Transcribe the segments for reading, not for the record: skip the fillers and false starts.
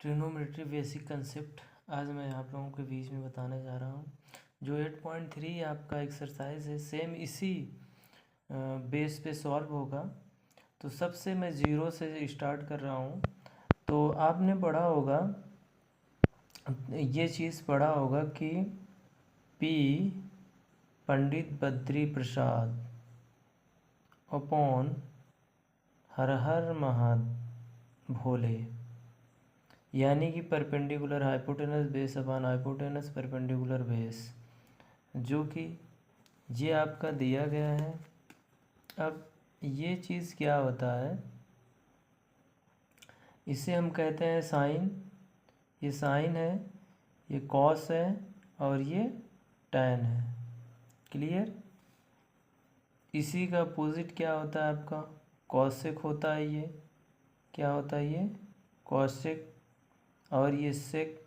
Trigonometry basic concept आज मैं आप लोगों के बीच में बताने जा रहा हूँ। जो 8.3 आपका एक्सरसाइज है सेम इसी बेस पे सॉल्व होगा। तो सबसे मैं ज़ीरो से स्टार्ट कर रहा हूँ। तो आपने पढ़ा होगा, ये चीज़ पढ़ा होगा कि P Pandit Badri Prasad upon her हर भोले, यानी कि perpendicular hypotenuse base upon hypotenuse perpendicular base, जो कि ये आपका दिया गया है। अब ये चीज़ क्या होता है, इसे हम कहते हैं साइन। ये साइन है, ये कॉस है और ये टैन है। क्लियर। इसी का अपोजिट क्या होता है आपका, कॉसेक होता है। ये क्या होता है, ये कॉसेक, और ये सेक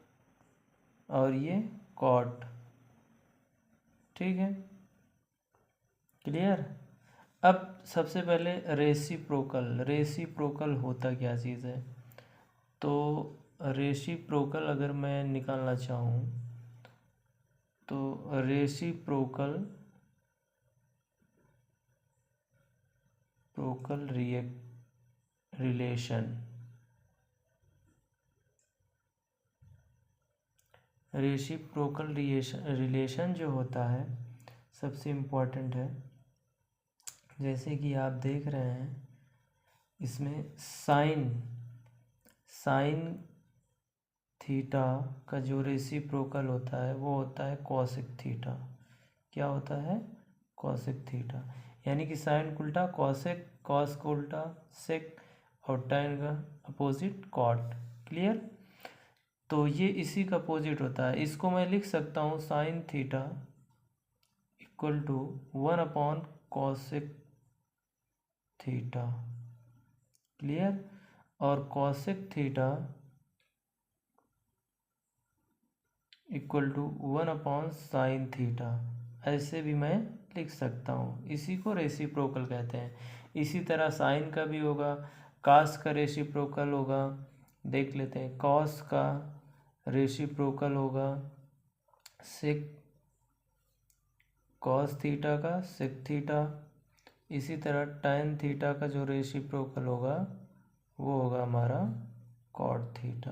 और ये कॉट। ठीक है, क्लियर। अब सबसे पहले रेसिप्रोकल होता क्या चीज़ है। तो रेसिप्रोकल अगर मैं निकालना चाहूँ तो रेसिप्रोकल रिलेशन जो होता है सबसे इम्पोर्टेंट है। जैसे कि आप देख रहे हैं इसमें साइन थीटा का जो रेसिप्रोकल होता है वो होता है कॉसेक थीटा। क्या होता है, कॉसेक थीटा। यानी कि साइन को उल्टा कॉसेक, कॉस को उल्टा सेक और टैन का अपोजिट कॉट। क्लियर। तो ये इसी का अपोजिट होता है। इसको मैं लिख सकता हूँ sine theta equal to 1 upon cosec theta. Clear. और cosec theta equal to 1 upon sine theta, ऐसे भी मैं लिख सकता हूँ। इसी को रेसिप्रोकल कहते हैं। इसी तरह साइन का भी होगा, कास का रेसिप्रोकल होगा। देख लेते हैं, कॉस का रेसिप्रोकल होगा सेक, कॉस थीटा का सेक थीटा। इसी तरह टैन थीटा का जो रेसिप्रोकल होगा वो होगा हमारा कॉट थीटा।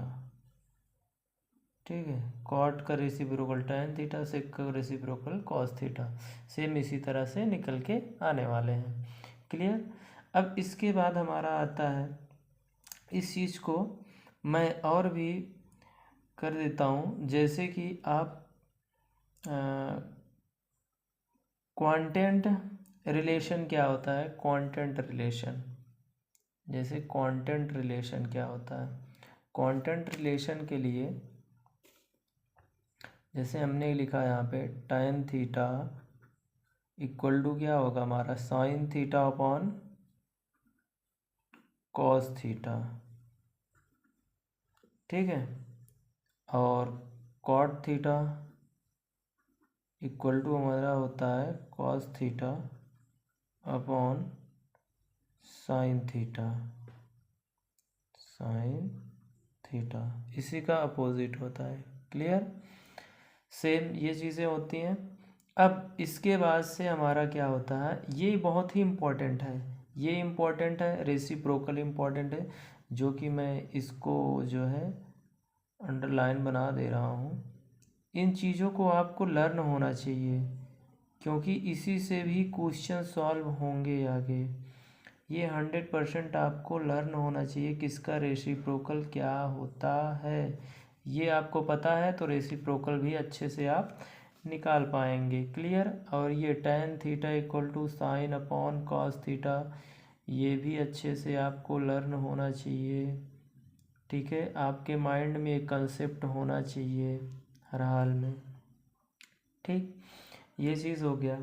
ठीक है, कॉट का रेसिप्रोकल टैन थीटा, सेक का रेसिप्रोकल कॉस थीटा। सेम इसी तरह से निकल के आने वाले हैं। क्लियर। अब इसके बाद हमारा आता है, इस चीज़ को मैं और भी कर देता हूँ। जैसे कि आप क्वांटेंट रिलेशन क्या होता है, क्वांटेंट रिलेशन। जैसे क्वांटेंट रिलेशन क्या होता है, क्वांटेंट रिलेशन के लिए जैसे हमने लिखा यहाँ पे टैन थीटा इक्वल टू क्या होगा हमारा, sine theta upon cos theta. ठीक है। और कॉट थीटा इक्वल टू हमारा होता है cos theta upon sine theta. इसी का अपोजिट होता है। क्लियर। सेम ये चीज़ें होती हैं। अब इसके बाद से हमारा क्या होता है, ये बहुत ही इम्पोर्टेंट है, ये इम्पोर्टेंट है, रेसिप्रोकल इम्पोर्टेंट है, जो कि मैं इसको जो है अंडरलाइन बना दे रहा हूँ। इन चीज़ों को आपको लर्न होना चाहिए, क्योंकि इसी से भी क्वेश्चन सॉल्व होंगे आगे। ये 100% आपको लर्न होना चाहिए किसका रेसिप्रोकल क्या होता है। ये आपको पता है तो रेसिप्रोकल भी अच्छे से आप निकाल पाएंगे। क्लियर। और ये tan theta equal to sine upon cos theta, ये भी अच्छे से आपको लर्न होना चाहिए। ठीक है, आपके माइंड में एक कंसेप्ट होना चाहिए हर हाल में। ठीक, ये चीज़ हो गया।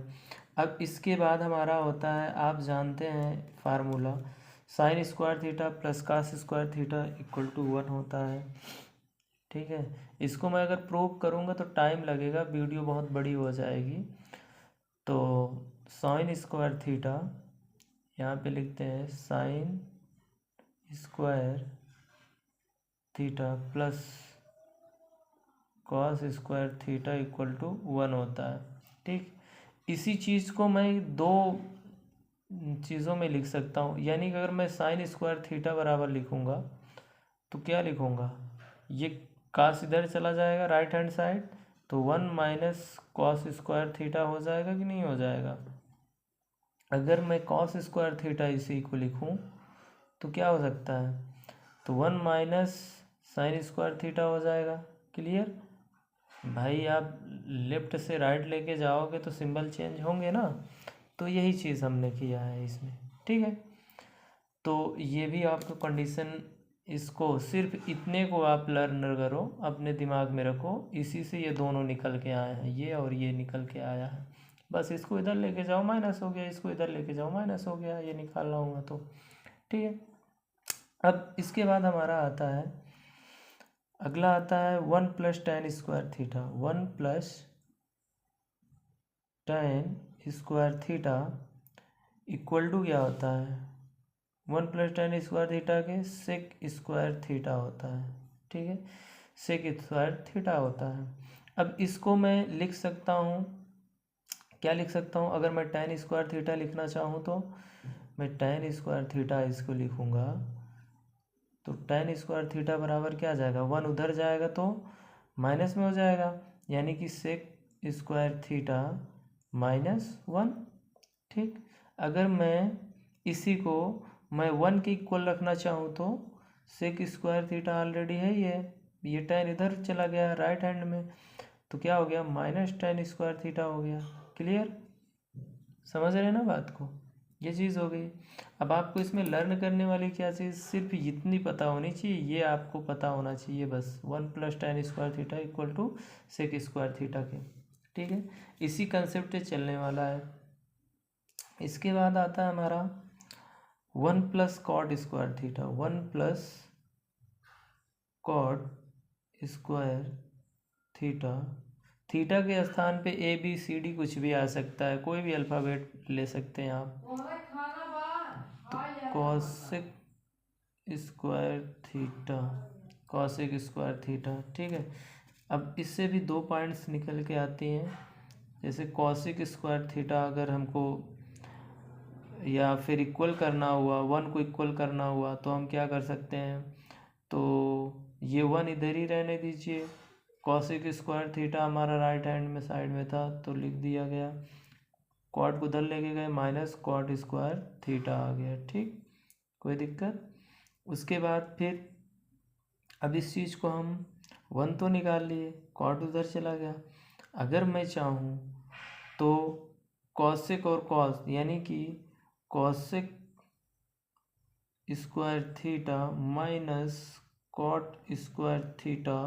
अब इसके बाद हमारा होता है, आप जानते हैं formula, sine square theta plus cos square theta equal to 1 होता है। ठीक है, इसको मैं अगर प्रूव करूँगा तो टाइम लगेगा, वीडियो बहुत बड़ी हो जाएगी। तो साइन स्क्वायर थीटा यहाँ पे लिखते हैं sine square theta plus cos square theta equal to 1 होता है। ठीक, इसी चीज़ को मैं दो चीज़ों में लिख सकता हूँ, यानी कि अगर मैं साइन स्क्वायर थीटा बराबर लिखूँगा तो क्या लिखूँगा, ये कास इधर चला जाएगा राइट हैंड साइड, तो 1 माइनस कॉस स्क्वायर थीटा हो जाएगा कि नहीं हो जाएगा। अगर मैं कॉस स्क्वायर थीटा इसी को लिखूँ तो क्या हो सकता है, तो 1 माइनस साइन स्क्वायर थीटा हो जाएगा। क्लियर भाई, आप लेफ्ट से राइट लेके जाओगे तो सिंबल चेंज होंगे ना, तो यही चीज़ हमने किया है इसमें। ठीक है, तो ये भी आपको कंडीशन, इसको सिर्फ इतने को आप लर्न करो, अपने दिमाग में रखो, इसी से ये दोनों निकल के आए हैं, ये और ये निकल के आया है। बस इसको इधर लेके जाओ माइनस हो गया, इसको इधर लेके जाओ माइनस हो गया, ये निकाल रहा हूँ तो। ठीक है, अब इसके बाद हमारा आता है, अगला आता है 1 plus tan square theta. 1 plus tan square theta equal to क्या होता है, 1 प्लस टेन स्क्वायर थीटा के सेक स्क्वायर थीटा होता है। ठीक है, सेक स्क्वायर थीटा होता है। अब इसको मैं लिख सकता हूँ, क्या लिख सकता हूँ, अगर मैं टेन स्क्वायर थीटा लिखना चाहूँ तो मैं टेन स्क्वायर थीटा इसको लिखूँगा, तो टेन स्क्वायर थीटा बराबर क्या आ जाएगा, 1 उधर जाएगा तो माइनस में हो जाएगा, यानी कि सेक स्क्वायर थीटा -1। ठीक, अगर मैं इसी को मैं 1 के इक्वल रखना चाहूँ तो सेक स्क्वायर थीटा ऑलरेडी है, ये टेन इधर चला गया राइट हैंड में, तो क्या हो गया, माइनस टेन स्क्वायर थीटा हो गया। क्लियर, समझ रहे हैं ना बात को, ये चीज़ हो गई। अब आपको इसमें लर्न करने वाली क्या चीज़, सिर्फ इतनी पता होनी चाहिए, ये आपको पता होना चाहिए बस, 1 plus tan square theta equal to sec square theta के। ठीक है, इसी कंसेप्ट से चलने वाला है। इसके बाद आता है हमारा 1 plus cot square theta. 1 plus cot square theta, theta के स्थान पे ए बी सी डी कुछ भी आ सकता है, कोई भी अल्फ़ाबेट ले सकते हैं आप, तो cosec square theta, cosec square theta. ठीक है, अब इससे भी दो पॉइंट्स निकल के आती हैं, जैसे कॉसेक स्क्वायर थीटा अगर हमको या फिर इक्वल करना हुआ, 1 को इक्वल करना हुआ तो हम क्या कर सकते हैं, तो ये 1 इधर ही रहने दीजिए, कॉसेक स्क्वायर थीटा हमारा राइट हैंड में साइड में था तो लिख दिया गया, कॉट को उधर लेके गए माइनस कॉट स्क्वायर थीटा आ गया। ठीक, कोई दिक्कत। उसके बाद फिर अब इस चीज़ को हम 1 तो निकाल लिए, कॉट उधर चला गया, अगर मैं चाहूँ तो कॉसेक और कॉस, यानी कि cosec square theta minus cot square theta